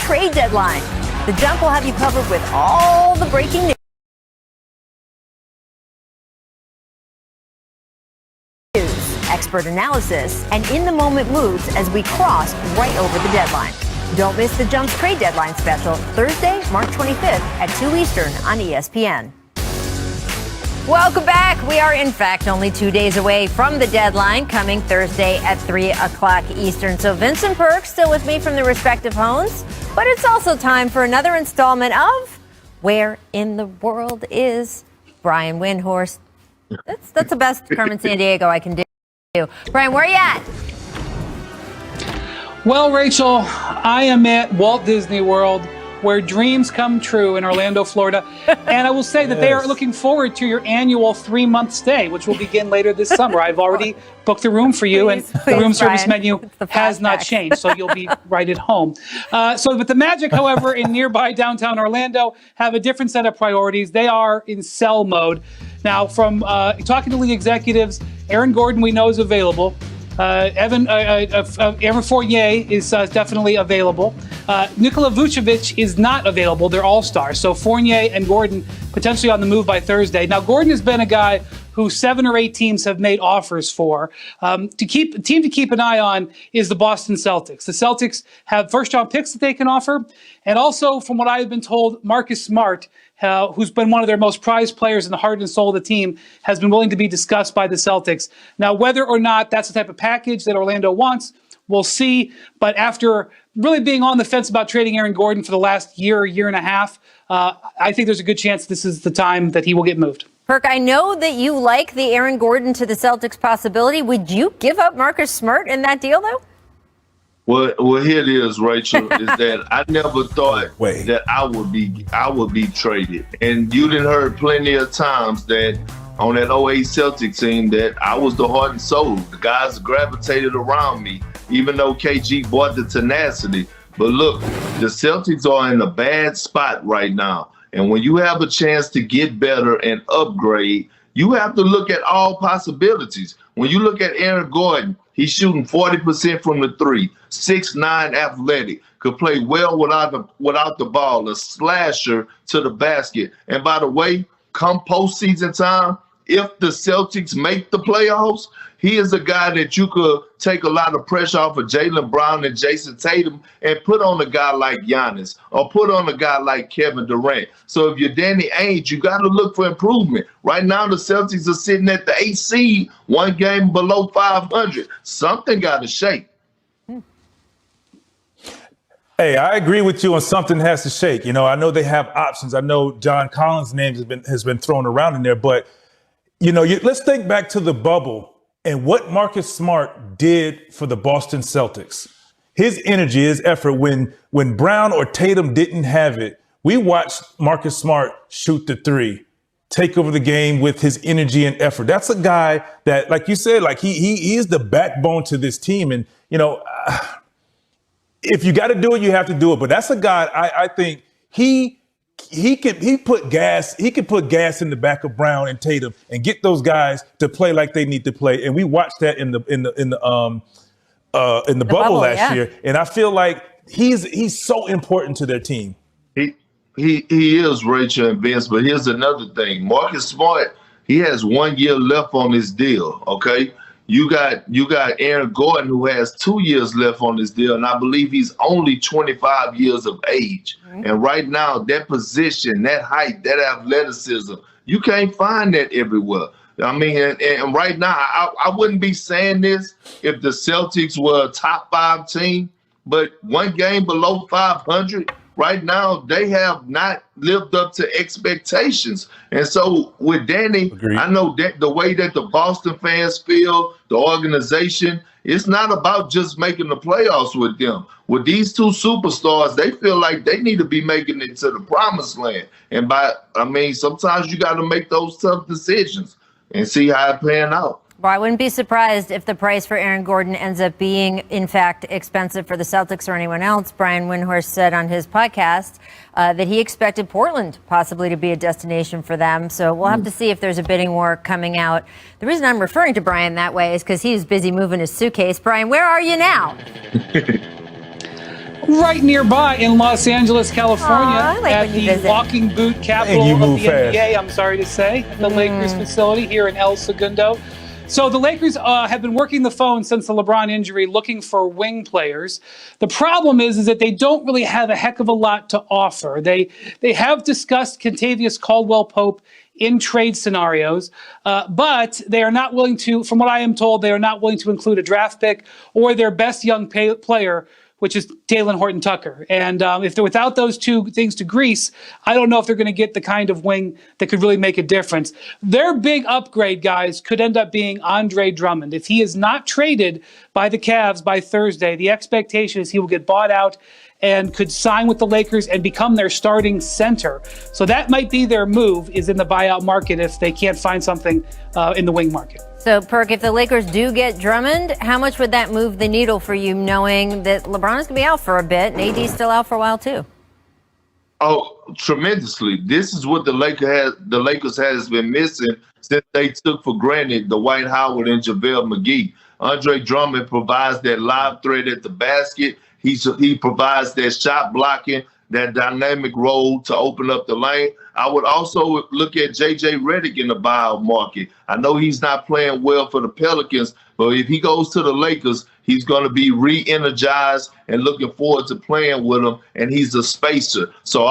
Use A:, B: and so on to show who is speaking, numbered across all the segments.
A: trade deadline. The Jump will have you covered with all the breaking news. Expert analysis, and in-the-moment moves as we cross right over the deadline. Don't miss the Jump's trade deadline special Thursday, March 25th at 2 Eastern on ESPN. Welcome back. We are, in fact, only 2 days away from the deadline, coming Thursday at 3 o'clock Eastern. So Vincent Perk still with me from the respective homes, but it's also time for another installment of Where in the World is Brian Windhorst? That's the best Carmen Sandiego I can do. Brian, where are you at?
B: Well, Rachel, I am at Walt Disney World, where dreams come true in Orlando, Florida. And I will say that they are looking forward to your annual 3-month stay, which will begin later this summer. I've already booked the room for you, and the room service menu has not changed, so you'll be right at home. But the Magic, however, in nearby downtown Orlando have a different set of priorities. They are in sell mode. Now, from talking to league executives, Aaron Gordon we know is available. Evan Fournier is definitely available. Nikola Vucevic is not available. They're all-stars. So Fournier and Gordon potentially on the move by Thursday. Now, Gordon has been a guy who 7 or 8 teams have made offers for. A team to keep an eye on is the Boston Celtics. The Celtics have first-round picks that they can offer. And also, from what I've been told, Marcus Smart, who's been one of their most prized players in the heart and soul of the team, has been willing to be discussed by the Celtics. Now, whether or not that's the type of package that Orlando wants, we'll see. But after really being on the fence about trading Aaron Gordon for the last year and a half, I think there's a good chance this is the time that he will get moved.
A: Perk, I know that you like the Aaron Gordon to the Celtics possibility. Would you give up Marcus Smart in that deal, though?
C: Well, here it is, Rachel, is that I never thought that I would be traded. And you done heard plenty of times that on that 08 Celtics team that I was the heart and soul. The guys gravitated around me, even though KG brought the tenacity. But look, the Celtics are in a bad spot right now. And when you have a chance to get better and upgrade, you have to look at all possibilities. When you look at Aaron Gordon, he's shooting 40% from the three, 6'9", athletic, could play well without the ball, a slasher to the basket. And by the way, come postseason time, if the Celtics make the playoffs, he is a guy that you could take a lot of pressure off of Jaylen Brown and Jason Tatum and put on a guy like Giannis or put on a guy like Kevin Durant. So if you're Danny Ainge, you got to look for improvement. Right now, the Celtics are sitting at the 8th seed, 1 game below 500. Something got to shake.
D: Hey, I agree with you on something has to shake. You know, I know they have options. I know John Collins' name has been thrown around in there, but you know, let's think back to the bubble and what Marcus Smart did for the Boston Celtics. His energy, his effort, when Brown or Tatum didn't have it, we watched Marcus Smart shoot the three, take over the game with his energy and effort. That's a guy that, like you said, like he is the backbone to this team. And, you know, if you got to do it, you have to do it. But that's a guy I think he can put gas in the back of Brown and Tatum and get those guys to play like they need to play. And we watched that in the bubble last year. And I feel like he's so important to their team.
C: He is, Rachel and Vince, but here's another thing. Marcus Smart, he has 1 year left on his deal, okay? You got Aaron Gordon, who has 2 years left on his deal, and I believe he's only 25 years of age. Mm-hmm. And right now, that position, that height, that athleticism, you can't find that everywhere. I mean, and right now, I wouldn't be saying this if the Celtics were a top 5 team, but 1 game below 500, right now, they have not lived up to expectations. And so with Danny, I know that the way that the Boston fans feel, the organization, it's not about just making the playoffs with them. With these 2 superstars, they feel like they need to be making it to the promised land. And sometimes you got to make those tough decisions and see how it pan out.
A: Well, I wouldn't be surprised if the price for Aaron Gordon ends up being, in fact, expensive for the Celtics or anyone else. Brian Windhorst said on his podcast that he expected Portland possibly to be a destination for them. So we'll have to see if there's a bidding war coming out. The reason I'm referring to Brian that way is because he's busy moving his suitcase. Brian, where are you now?
B: right nearby in Los Angeles, California,
A: Aw, I like
B: at
A: when you
B: the
A: visit.
B: walking boot capital of the NBA, I'm sorry to say, at the Lakers facility here in El Segundo. So the Lakers have been working the phone since the LeBron injury, looking for wing players. The problem is that they don't really have a heck of a lot to offer. They have discussed Kentavious Caldwell-Pope in trade scenarios, but they are not willing to, from what I am told, they are not willing to include a draft pick or their best young player, which is Talen Horton-Tucker. And if they're without those two things to grease, I don't know if they're going to get the kind of wing that could really make a difference. Their big upgrade, guys, could end up being Andre Drummond. If he is not traded by the Cavs by Thursday, the expectation is he will get bought out and could sign with the Lakers and become their starting center. So that might be their move, is in the buyout market if they can't find something in the wing market.
A: So, Perk, if the Lakers do get Drummond, how much would that move the needle for you, knowing that LeBron is going to be out for a bit and AD's still out for a while, too?
C: Oh, tremendously. This is what the Lakers has been missing since they took for granted Dwight Howard and JaVale McGee. Andre Drummond provides that live threat at the basket. He provides that shot blocking, that dynamic role to open up the lane. I would also look at J.J. Redick in the buyout market. I know he's not playing well for the Pelicans, but if he goes to the Lakers, he's going to be re-energized and looking forward to playing with them, and he's a spacer. So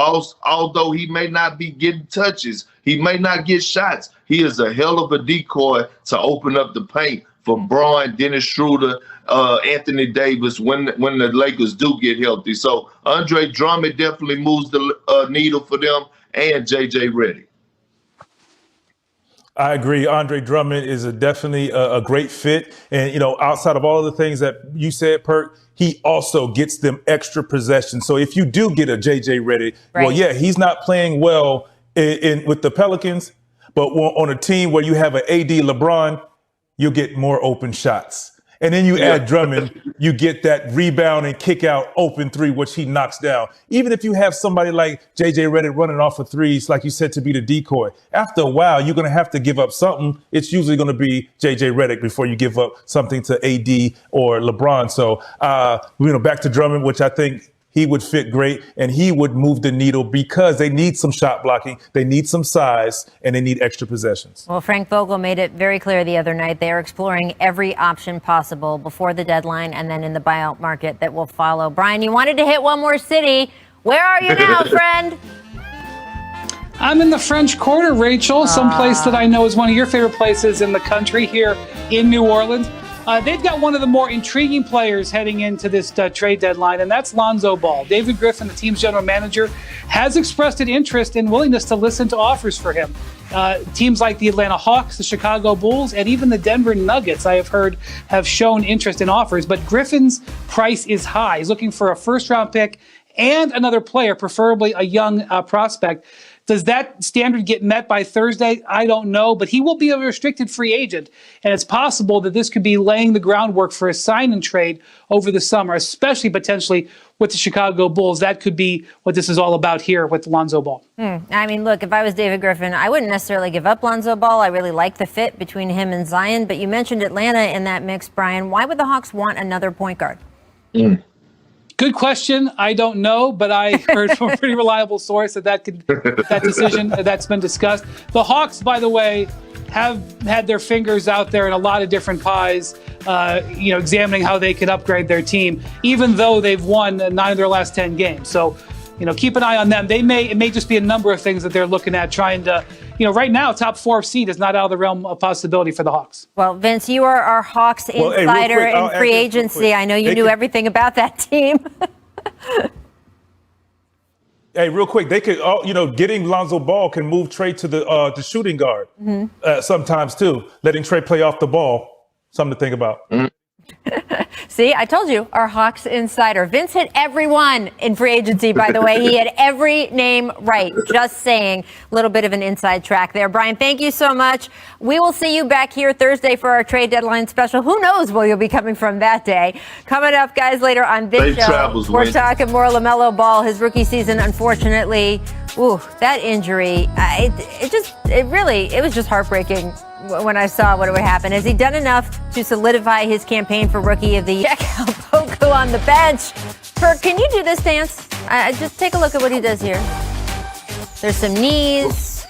C: although he may not be getting touches, he may not get shots, he is a hell of a decoy to open up the paint for Braun, Dennis Schroeder, Anthony Davis when the Lakers do get healthy. So Andre Drummond definitely moves the needle for them, and J.J. Redick.
D: I agree. Andre Drummond is definitely a great fit. And, you know, outside of all of the things that you said, Perk, he also gets them extra possession. So if you do get a J.J. Redick, well, yeah, he's not playing well with the Pelicans, but on a team where you have an AD LeBron, you'll get more open shots. And then you add Drummond, you get that rebound and kick out open three, which he knocks down. Even if you have somebody like J.J. Redick running off of threes, like you said, to be the decoy, after a while, you're going to have to give up something. It's usually going to be J.J. Redick before you give up something to AD or LeBron. So, back to Drummond, which I think he would fit great, and he would move the needle because they need some shot blocking, they need some size, and they need extra possessions.
A: Well, Frank Vogel made it very clear the other night they are exploring every option possible before the deadline and then in the buyout market that will follow. Brian, you wanted to hit one more city. Where are you now, friend?
B: I'm in the French Quarter, Rachel, someplace that I know is one of your favorite places in the country, here in New Orleans. They've got one of the more intriguing players heading into this trade deadline, and that's Lonzo Ball. David Griffin, the team's general manager, has expressed an interest and willingness to listen to offers for him. Teams like the Atlanta Hawks, the Chicago Bulls, and even the Denver Nuggets, I have heard, have shown interest in offers. But Griffin's price is high. He's looking for a first-round pick and another player, preferably a young prospect. Does that standard get met by Thursday? I don't know, but he will be a restricted free agent, and it's possible that this could be laying the groundwork for a sign and trade over the summer, especially potentially with the Chicago Bulls. That could be what this is all about here with Lonzo Ball.
A: I mean, look, if I was David Griffin, I wouldn't necessarily give up Lonzo Ball. I really like the fit between him and Zion, but you mentioned Atlanta in that mix, Brian. Why would the Hawks want another point guard?
B: Good question. I don't know, but I heard from a pretty reliable source that decision that's been discussed. The Hawks, by the way, have had their fingers out there in a lot of different pies, examining how they can upgrade their team, even though they've won 9 of their last 10 games. So, keep an eye on them. It may just be a number of things that they're looking at, trying to, right now, top 4 seed is not out of the realm of possibility for the Hawks.
A: Well, Vince, you are our Hawks insider in free agency. I know you knew everything about that team.
D: Hey, real quick, they could, getting Lonzo Ball can move Trey to the shooting guard sometimes too. Letting Trey play off the ball, something to think about.
A: See, I told you, our Hawks insider. Vince hit everyone in free agency, by the way. He had every name right. Just saying. A little bit of an inside track there. Brian, thank you so much. We will see you back here Thursday for our trade deadline special. Who knows where you'll be coming from that day. Coming up, guys, later on this show, we're talking more LaMelo Ball. His rookie season, unfortunately, that injury, it was just heartbreaking when I saw what would happen. Has he done enough to solidify his campaign for Rookie of the Year? Check out Poku on the bench. Perk, can you do this dance? Just take a look at what he does here. There's some knees.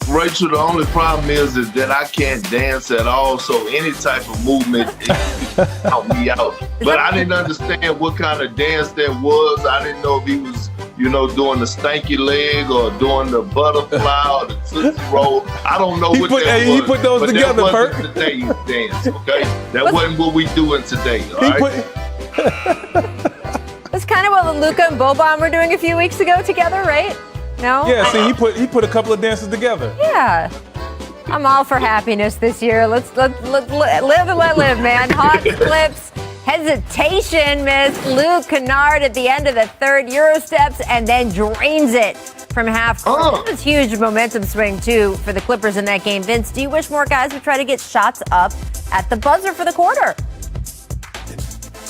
C: Rachel, the only problem is that I can't dance at all, so any type of movement help me out. But I didn't understand what kind of dance that was. I didn't know if he was, doing the stanky leg or doing the butterfly or the tootsie roll. I don't know what that was.
D: He put those together,
C: that
D: Perk.
C: wasn't today's dance, okay? That wasn't what we doing today, all right?
A: That's kind of what Luka and Boban were doing a few weeks ago together, right? No?
D: Yeah, see, he put a couple of dances together.
A: Yeah. I'm all for happiness this year. Let's live and let live, man. Hot flips, hesitation, miss Luke Kennard at the end of the third Euro steps and then drains it from half court. That was huge momentum swing, too, for the Clippers in that game. Vince, do you wish more guys would try to get shots up at the buzzer for the quarter?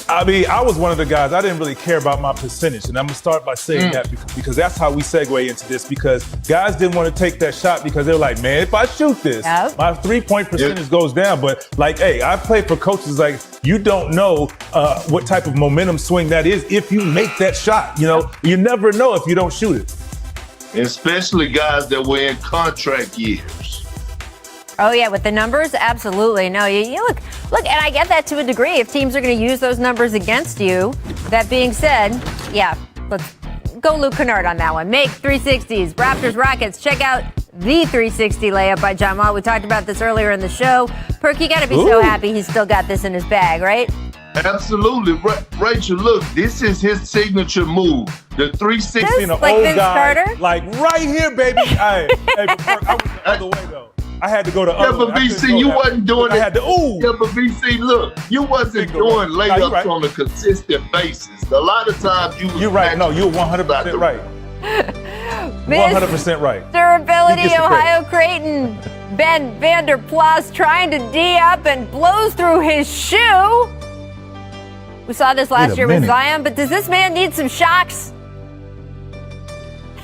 D: I mean, I was one of the guys, I didn't really care about my percentage. And I'm going to start by saying that because that's how we segue into this. Because guys didn't want to take that shot because they're like, man, if I shoot this, my 3-point percentage goes down. But like, hey, I play for coaches like, you don't know what type of momentum swing that is if you make that shot. You never know if you don't shoot it.
C: Especially guys that were in contract years.
A: Oh, yeah, with the numbers? Absolutely. No, you look, and I get that to a degree. If teams are going to use those numbers against you, that being said, yeah, let's go Luke Kennard on that one. Make 360s. Raptors, Rockets. Check out the 360 layup by John Wall. We talked about this earlier in the show. Perk, you got to be so happy he's still got this in his bag, right?
C: Absolutely. Rachel, look, this is his signature move. The 360.
D: An old
A: Vince
D: guy,
A: Carter?
D: like right here, baby. Hey, but Perk, I went the other way, though. I had to go to other.
C: But VC, you wasn't doing it.
D: I had to,
C: Yeah, but VC, look, you wasn't doing layups on a consistent basis. A lot of times
D: You're right. No, you're 100% right. 100% right.
A: Durability, Ohio Creighton. Ben Vanderplas trying to D up and blows through his shoe. We saw this last year with Zion, but does this man need some shocks?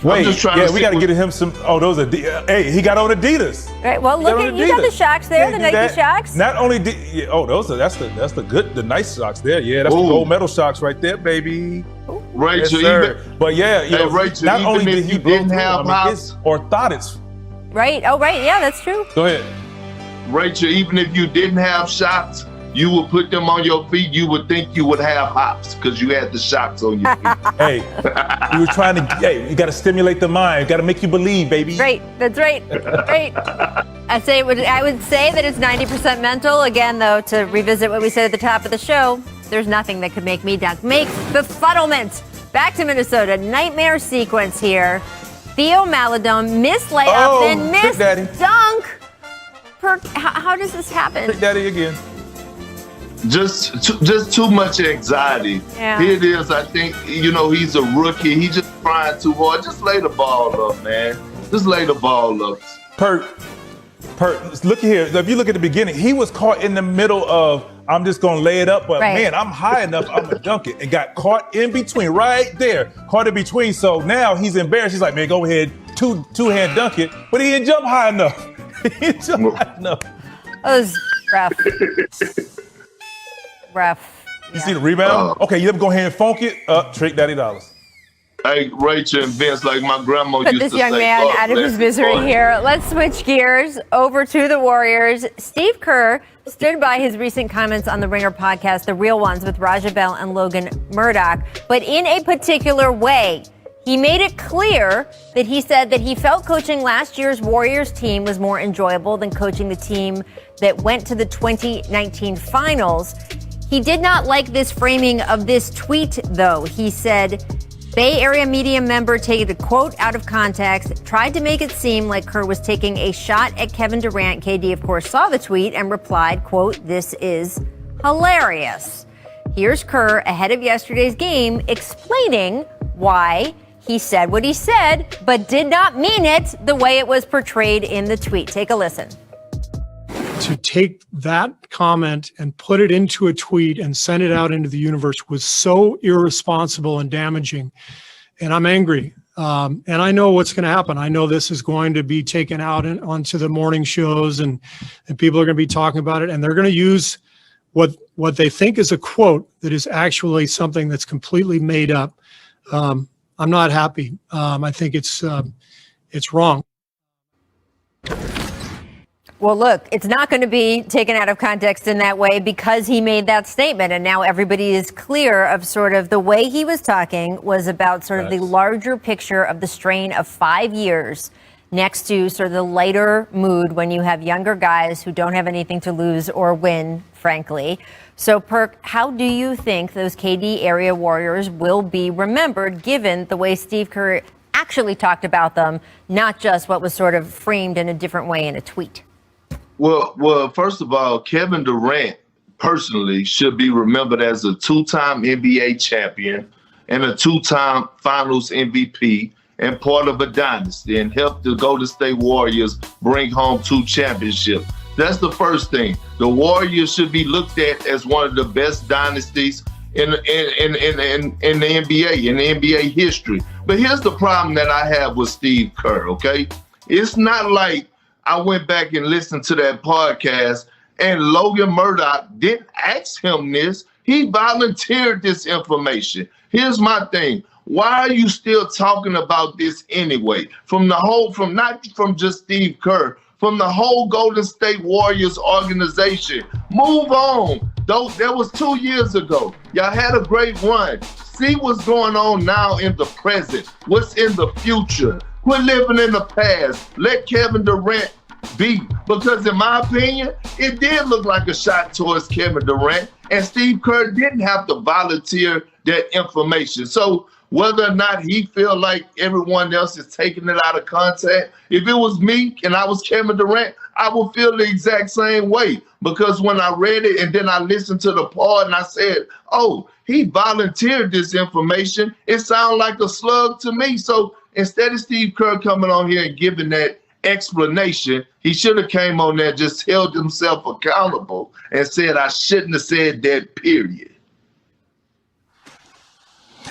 D: Wait, we got to get him some. Oh, those are. Hey, he got on Adidas.
A: Right. Well, look at you got the shocks there, the Nike shocks.
D: Not only those are that's the nice shocks there. Yeah, that's the gold medal shocks right there, baby.
C: Rachel,
D: yes, but yeah,
C: Rachel,
D: not only did he
C: didn't have hops,
D: orthotics.
A: Right. Oh, right. Yeah, that's true.
D: Go ahead,
C: Rachel. Even if you didn't have shocks, you would put them on your feet. You would think you would have hops because you had the shocks on your feet.
D: Hey, you were trying to. Hey, you got to stimulate the mind. Got to make you believe, baby.
A: Right. That's right. Right. I would say that it's 90% mental. Again, though, to revisit what we said at the top of the show, there's nothing that could make me dunk. Make befuddlement. Back to Minnesota. Nightmare sequence here. Theo Maledon missed layup and missed dunk. How does this happen?
D: Trick Daddy again.
C: Just too much anxiety.
A: Yeah.
C: Here it is. I think, he's a rookie. He's just trying too hard. Just lay the ball up, man. Just lay the ball up.
D: Perk, look here. If you look at the beginning, he was caught in the middle of, I'm just going to lay it up, but man, I'm high enough, I'm going to dunk it. And got caught in between, right there. Caught in between. So now he's embarrassed. He's like, man, go ahead, two-hand dunk it. But he didn't jump high enough. He didn't jump high enough.
A: That was rough. Rough.
D: You see the rebound? Okay, you let me go ahead and funk it. Trick Daddy Dollars.
C: Hey, Rachel and Vince, like my grandma used to say.
A: Put this young man out of his misery here. Let's switch gears over to the Warriors. Steve Kerr stood by his recent comments on the Ringer podcast, The Real Ones, with Raja Bell and Logan Murdoch. But in a particular way, he made it clear that he said that he felt coaching last year's Warriors team was more enjoyable than coaching the team that went to the 2019 finals. He did not like this framing of this tweet, though. He said, Bay Area media member taking the quote out of context, tried to make it seem like Kerr was taking a shot at Kevin Durant. KD, of course, saw the tweet and replied, quote, this is hilarious. Here's Kerr ahead of yesterday's game explaining why he said what he said, but did not mean it the way it was portrayed in the tweet. Take a listen.
E: To take that comment and put it into a tweet and send it out into the universe was so irresponsible and damaging. And I'm angry. And I know what's going to happen. I know this is going to be taken out onto the morning shows and people are going to be talking about it. And they're going to use what they think is a quote that is actually something that's completely made up. I'm not happy. I think it's wrong.
A: Well, look, it's not going to be taken out of context in that way because he made that statement. And now everybody is clear of sort of the way he was talking was about sort of the larger picture of the strain of 5 years next to sort of the lighter mood when you have younger guys who don't have anything to lose or win, frankly. So, Perk, how do you think those KD area Warriors will be remembered given the way Steve Kerr actually talked about them, not just what was sort of framed in a different way in a tweet?
C: Well, first of all, Kevin Durant personally should be remembered as a two-time NBA champion and a two-time Finals MVP and part of a dynasty and helped the Golden State Warriors bring home 2 championships. That's the first thing. The Warriors should be looked at as one of the best dynasties in the NBA, in the NBA history. But here's the problem that I have with Steve Kerr, okay? It's not like I went back and listened to that podcast and Logan Murdoch didn't ask him this. He volunteered this information. Here's my thing. Why are you still talking about this anyway? Not from just Steve Kerr, from the whole Golden State Warriors organization. Move on. That was 2 years ago. Y'all had a great run. See what's going on now in the present. What's in the future. Quit living in the past. Let Kevin Durant be. Because in my opinion, it did look like a shot towards Kevin Durant. And Steve Kerr didn't have to volunteer that information. So whether or not he feel like everyone else is taking it out of context, if it was me and I was Kevin Durant, I would feel the exact same way. Because when I read it and then I listened to the pod and I said, oh, he volunteered this information, it sounded like a slug to me. So instead of Steve Kerr coming on here and giving that explanation, he should have came on there, just held himself accountable and said, I shouldn't have said that, period.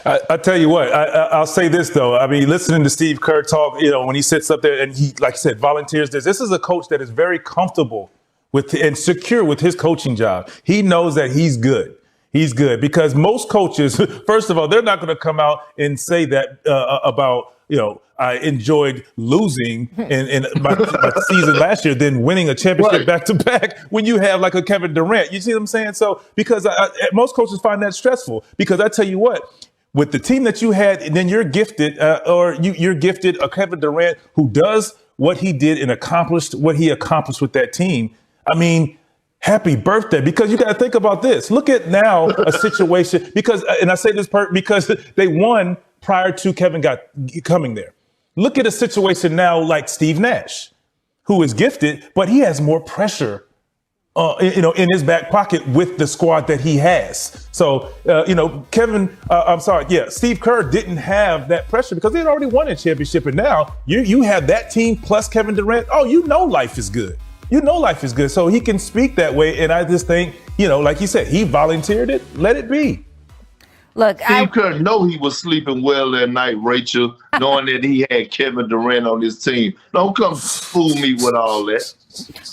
D: I tell you what, I'll say this, though. I mean, listening to Steve Kerr talk, when he sits up there and he, like I said, volunteers this is a coach that is very comfortable with and secure with his coaching job. He knows that he's good. He's good because most coaches, first of all, they're not going to come out and say that about, I enjoyed losing in my season last year, then winning a championship back to back when you have like a Kevin Durant. You see what I'm saying? So because most coaches find that stressful because I tell you what, with the team that you had, and then you're gifted you're gifted a Kevin Durant who does what he did and accomplished what he accomplished with that team. I mean, happy birthday, because you got to think about this. Look at now a situation because, and I say this because they won prior to Kevin coming there. Look at a situation now like Steve Nash, who is gifted, but he has more pressure, in his back pocket with the squad that he has. So, Steve Kerr didn't have that pressure because they had already won a championship, and now you have that team plus Kevin Durant. Oh, life is good. Life is good. So he can speak that way. And I just think, like you said, he volunteered it. Let it be.
A: Look,
C: Steve Kerr know he was sleeping well that night, Rachel, knowing that he had Kevin Durant on his team. Don't come fool me with all that.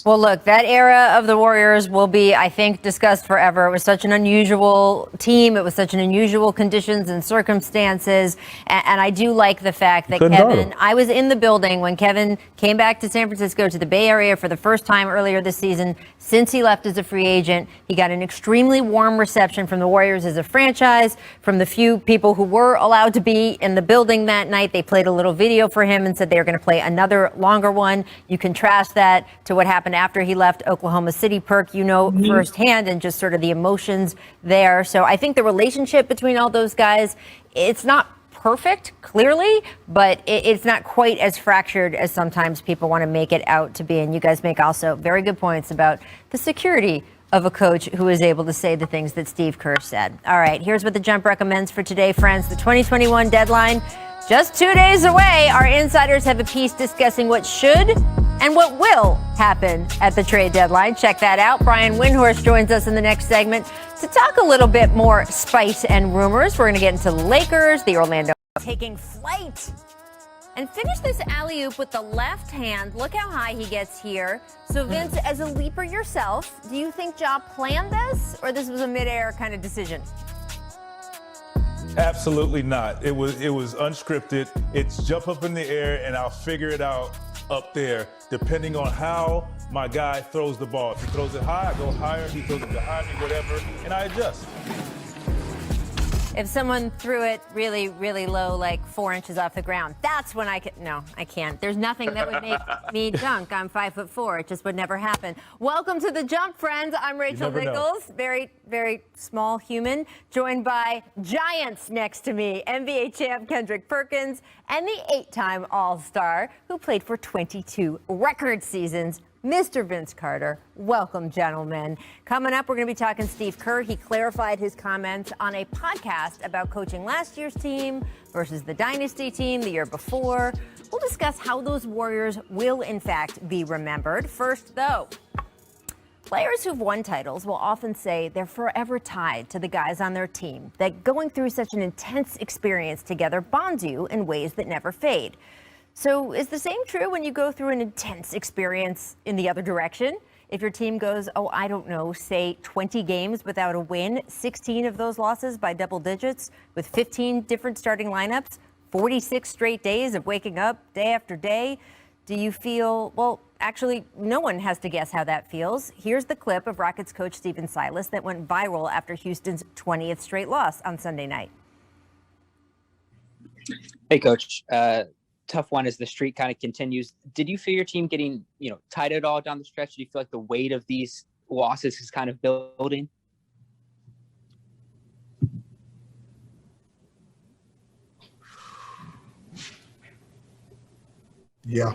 A: Well, look, that era of the Warriors will be, I think, discussed forever. It was such an unusual team. It was such an unusual conditions and circumstances. And I do like the fact that I was in the building when Kevin came back to San Francisco, to the Bay Area for the first time earlier this season. Since he left as a free agent, he got an extremely warm reception from the Warriors as a franchise, from the few people who were allowed to be in the building that night. They played a little video for him and said they were going to play another longer one. You contrast that to what happened after he left Oklahoma City, Perk, firsthand, and just sort of the emotions there. So I think the relationship between all those guys, it's not perfect, clearly, but it's not quite as fractured as sometimes people want to make it out to be. And you guys make also very good points about the security of a coach who is able to say the things that Steve Kerr said. All right, here's what the Jump recommends for today, friends. The 2021 deadline, just 2 days away. Our insiders have a piece discussing what should and what will happen at the trade deadline. Check that out. Brian Windhorst joins us in the next segment to talk a little bit more spice and rumors. We're going to get into the Lakers, the Orlando taking flight And finish this alley-oop with the left hand. Look how high he gets here. So Vince, as a leaper yourself, do you think Ja planned this, or this was a midair kind of decision?
D: Absolutely not. It was unscripted. It's jump up in the air and I'll figure it out up there, depending on how my guy throws the ball. If he throws it high, I go higher. He throws it behind me, whatever, and I adjust.
A: If someone threw it really, really low, like 4 inches off the ground, that's when I could. No, I can't. There's nothing that would make me dunk. I'm 5'4". It just would never happen. Welcome to the Jump, friends. I'm Rachel Nichols, very, very small human, joined by giants next to me, NBA champ Kendrick Perkins, and the 8-time All-Star who played for 22 record seasons, Mr. Vince Carter. Welcome, gentlemen. Coming up, we're going to be talking Steve Kerr. He clarified his comments on a podcast about coaching last year's team versus the dynasty team the year before. We'll discuss how those Warriors will, in fact, be remembered. First, though, players who've won titles will often say they're forever tied to the guys on their team, that going through such an intense experience together bonds you in ways that never fade. So is the same true when you go through an intense experience in the other direction? If your team goes, I don't know, say 20 games without a win, 16 of those losses by double digits with 15 different starting lineups, 46 straight days of waking up day after day, do you feel, well, actually, no one has to guess how that feels. Here's the clip of Rockets coach Stephen Silas that went viral after Houston's 20th straight loss on Sunday night.
F: Hey, Coach. Tough one as the streak kind of continues. Did you feel your team getting, tight at all down the stretch? Do you feel like the weight of these losses is kind of building?
E: Yeah.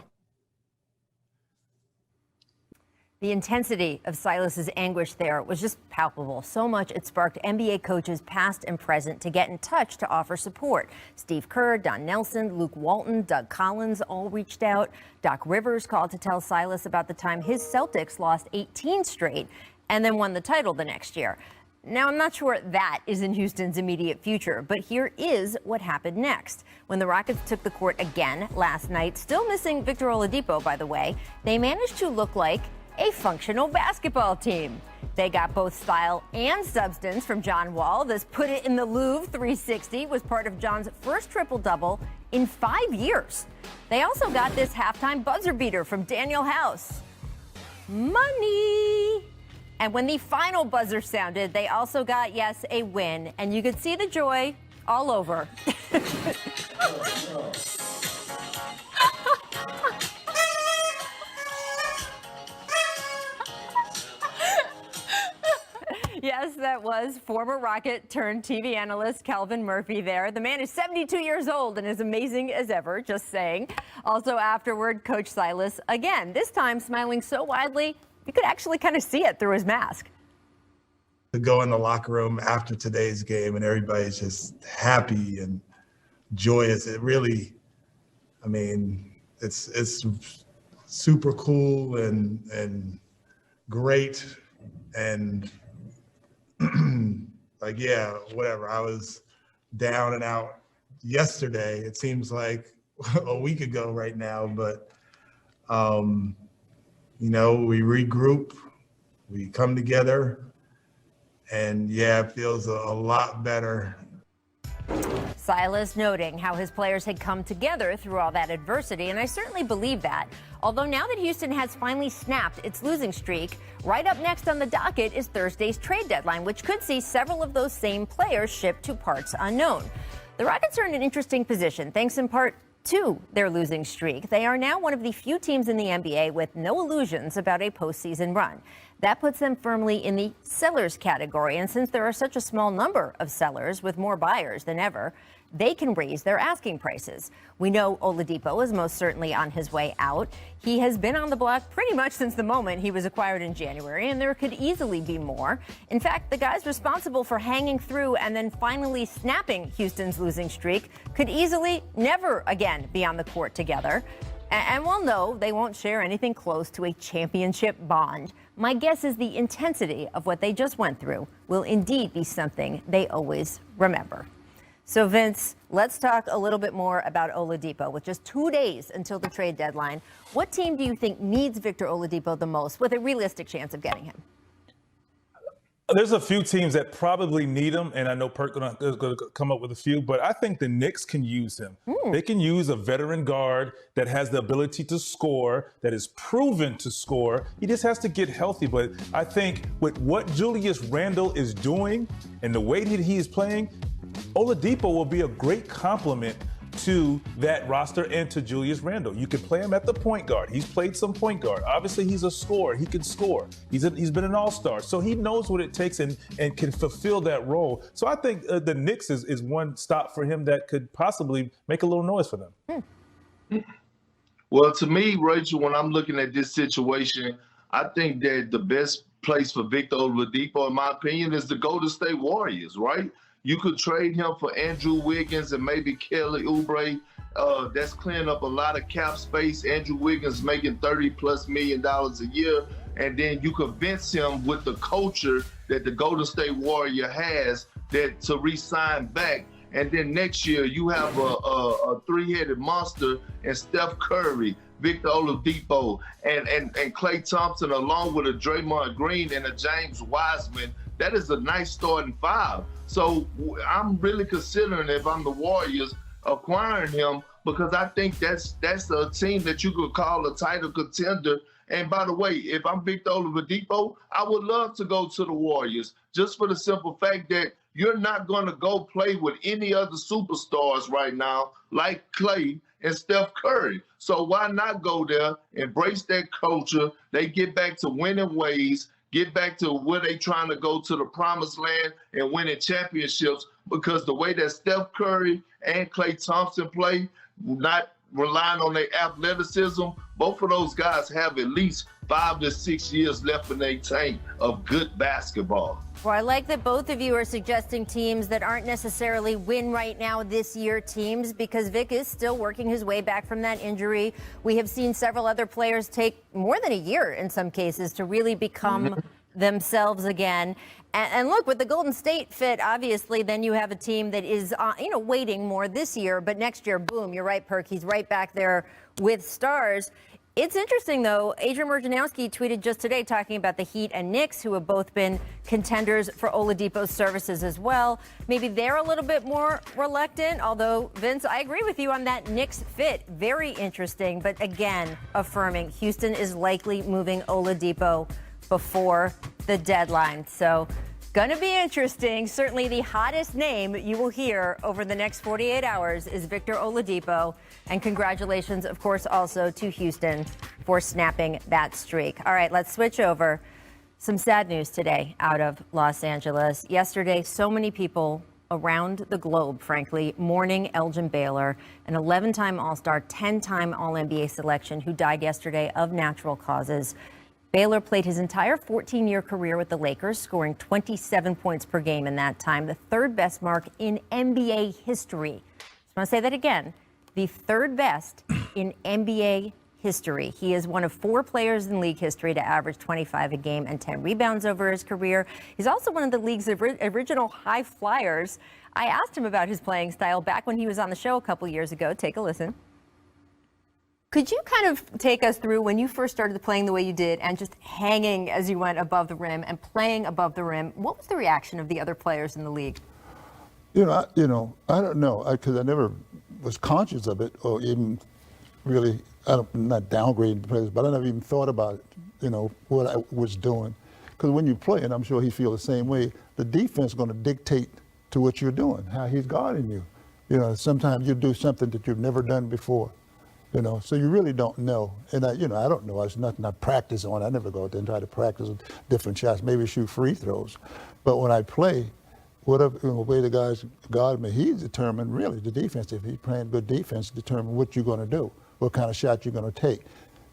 A: The intensity of Silas's anguish there was just palpable. So much it sparked NBA coaches past and present to get in touch to offer support. Steve Kerr, Don Nelson, Luke Walton, Doug Collins all reached out. Doc Rivers called to tell Silas about the time his Celtics lost 18 straight and then won the title the next year. Now, I'm not sure that is in Houston's immediate future, but here is what happened next. When the Rockets took the court again last night, still missing Victor Oladipo, by the way, they managed to look like a functional basketball team. They got both style and substance from John Wall. This Put It in the Louvre 360 was part of John's first triple-double in 5 years. They also got this halftime buzzer beater from Daniel House. Money! And when the final buzzer sounded, they also got, yes, a win. And you could see the joy all over. Yes, that was former Rocket turned TV analyst Calvin Murphy there. The man is 72 years old and as amazing as ever, just saying. Also afterward, Coach Silas, again, this time smiling so widely, you could actually kind of see it through his mask.
G: To go in the locker room after today's game and everybody's just happy and joyous. It really, it's super cool and great and whatever. I was down and out yesterday. It seems like a week ago right now, but we regroup, we come together, and it feels a lot better.
A: Silas noting how his players had come together through all that adversity, and I certainly believe that. Although now that Houston has finally snapped its losing streak, right up next on the docket is Thursday's trade deadline, which could see several of those same players shipped to parts unknown. The Rockets are in an interesting position, thanks in part to their losing streak. They are now one of the few teams in the NBA with no illusions about a postseason run. That puts them firmly in the sellers category, and since there are such a small number of sellers with more buyers than ever, they can raise their asking prices. We know Oladipo is most certainly on his way out. He has been on the block pretty much since the moment he was acquired in January, and there could easily be more. In fact, the guys responsible for hanging through and then finally snapping Houston's losing streak could easily never again be on the court together. And while no, they won't share anything close to a championship bond, my guess is the intensity of what they just went through will indeed be something they always remember. So, Vince, let's talk a little bit more about Oladipo. With just 2 days until the trade deadline, what team do you think needs Victor Oladipo the most with a realistic chance of getting him?
D: There's a few teams that probably need him, and I know Perk is going to come up with a few, but I think the Knicks can use him. They can use a veteran guard that has the ability to score, that is proven to score. He just has to get healthy. But I think with what Julius Randle is doing and the way that he is playing, Oladipo will be a great complement to that roster and to Julius Randle. You can play him at the point guard. He's played some point guard. Obviously, he's a scorer. He can score. He's been an all-star. So he knows what it takes and can fulfill that role. So I think the Knicks is one stop for him that could possibly make a little noise for them.
C: Well, to me, Rachel, when I'm looking at this situation, I think that the best place for Victor Oladipo, in my opinion, is the Golden State Warriors, right? You could trade him for Andrew Wiggins and maybe Kelly Oubre. That's clearing up a lot of cap space. Andrew Wiggins making $30+ million a year. And then you convince him with the culture that the Golden State Warrior has that to re-sign back. And then next year you have a three-headed monster in Steph Curry, Victor Oladipo, and Klay Thompson, along with a Draymond Green and a James Wiseman. That is a nice starting five. So I'm really considering, if I'm the Warriors, acquiring him, because I think that's a team that you could call a title contender. And by the way, if I'm Victor Oladipo, I would love to go to the Warriors, just for the simple fact that you're not going to go play with any other superstars right now like Klay and Steph Curry. So why not go there, embrace that culture? They get back to winning ways, get back to where they trying to go, to the promised land and winning championships, because the way that Steph Curry and Klay Thompson play, not relying on their athleticism, both of those guys have at least 5 to 6 years left in their tank of good basketball.
A: Well, I like that both of you are suggesting teams that aren't necessarily win right now this year teams, because Vic is still working his way back from that injury. We have seen several other players take more than a year in some cases to really become themselves again. And look, with the Golden State fit, obviously, then you have a team that is, waiting more this year. But next year, boom, you're right, Perk. He's right back there with stars. It's interesting, though. Adrian Wojnarowski tweeted just today talking about the Heat and Knicks, who have both been contenders for Oladipo's services as well. Maybe they're a little bit more reluctant, although, Vince, I agree with you on that Knicks fit. Very interesting, but again, affirming Houston is likely moving Oladipo before the deadline. So gonna be interesting. Certainly the hottest name you will hear over the next 48 hours is Victor Oladipo. And congratulations, of course, also to Houston for snapping that streak. All right, let's switch over. Some sad news today out of Los Angeles. Yesterday, so many people around the globe, frankly, mourning Elgin Baylor, an 11-time All-Star, 10-time All-NBA selection who died yesterday of natural causes. Baylor played his entire 14-year career with the Lakers, scoring 27 points per game in that time, the third best mark in NBA history. Just want to say that again, the third best in NBA history. He is one of 4 players in league history to average 25 a game and 10 rebounds over his career. He's also one of the league's original high flyers. I asked him about his playing style back when he was on the show a couple years ago. Take a listen. Could you kind of take us through when you first started playing the way you did and just hanging as you went above the rim and playing above the rim? What was the reaction of the other players in the league?
H: I don't know, because I never was conscious of it, or even really, I'm not downgrading the players, but I never even thought about it, what I was doing. Because when you play, and I'm sure he feels the same way, the defense is going to dictate to what you're doing, how he's guarding you. Sometimes you do something that you've never done before. So you really don't know. And I don't know. It's nothing I practice on. I never go out there and try to practice different shots, maybe shoot free throws. But when I play, whatever the way the guys guard me, he's determined, really, the defense. If he's playing good defense, determine what you're going to do, what kind of shot you're going to take.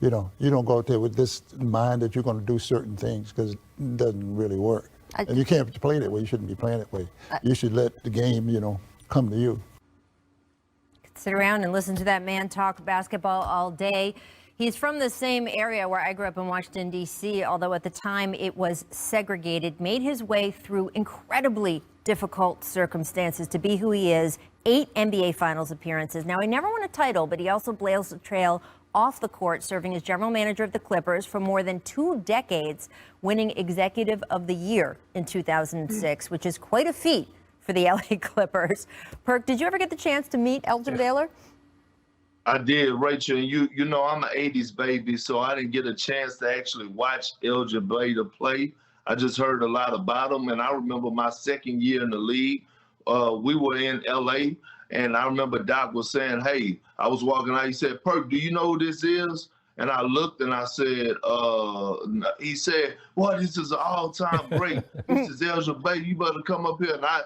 H: You don't go out there with this mind that you're going to do certain things, because it doesn't really work. And you can't play that way. You shouldn't be playing that way. You should let the game, come to you.
A: Sit around and listen to that man talk basketball all day. He's from the same area where I grew up in Washington, D.C., although at the time it was segregated, made his way through incredibly difficult circumstances to be who he is. 8 NBA Finals appearances. Now, he never won a title, but he also blazed a trail off the court, serving as general manager of the Clippers for more than 2 decades, winning Executive of the Year in 2006, which is quite a feat for the LA Clippers. Perk, did you ever get the chance to meet Elgin Baylor?
C: I did, Rachel. And you know, I'm an 80s baby, so I didn't get a chance to actually watch Elgin Baylor play. I just heard a lot about him. And I remember my second year in the league, we were in LA, and I remember Doc was saying, hey, I was walking out, he said, Perk, do you know who this is? And I looked and I said, he said, well, this is an all-time great. This is Elgin Baylor. You better come up here. And I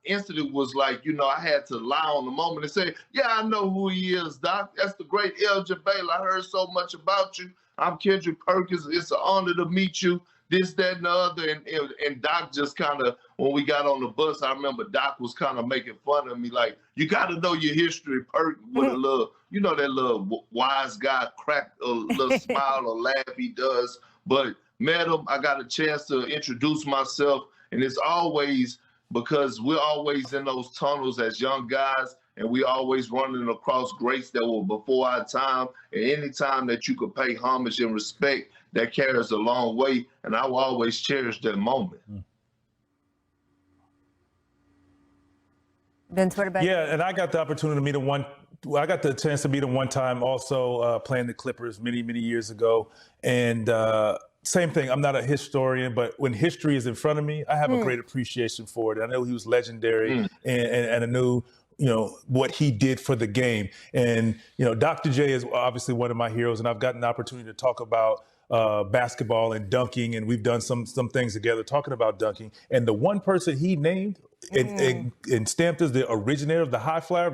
C: instantly was like, I had to lie on the moment and say, yeah, I know who he is, Doc. That's the great Elgin Baylor. I heard so much about you. I'm Kendrick Perkins. It's an honor to meet you. This, that, and the other. And Doc just kind of, when we got on the bus, I remember Doc was kind of making fun of me, like, you got to know your history, Perk, with a little, that little wise guy crack, a little smile or laugh he does. But met him, I got a chance to introduce myself. And it's always because we're always in those tunnels as young guys, and we always running across greats that were before our time. And any time that you could pay homage and respect, that carries a long way. And I will always cherish that moment.
A: Vince, what about you?
D: Yeah, and I got the opportunity to meet him I got the chance to meet him one time also playing the Clippers many, many years ago. And same thing, I'm not a historian, but when history is in front of me, I have a great appreciation for it. I know he was legendary and I knew, what he did for the game. And, Dr. J is obviously one of my heroes, and I've gotten the opportunity to talk about basketball and dunking, and we've done some things together talking about dunking. And the one person he named and stamped as the originator of the high flyer,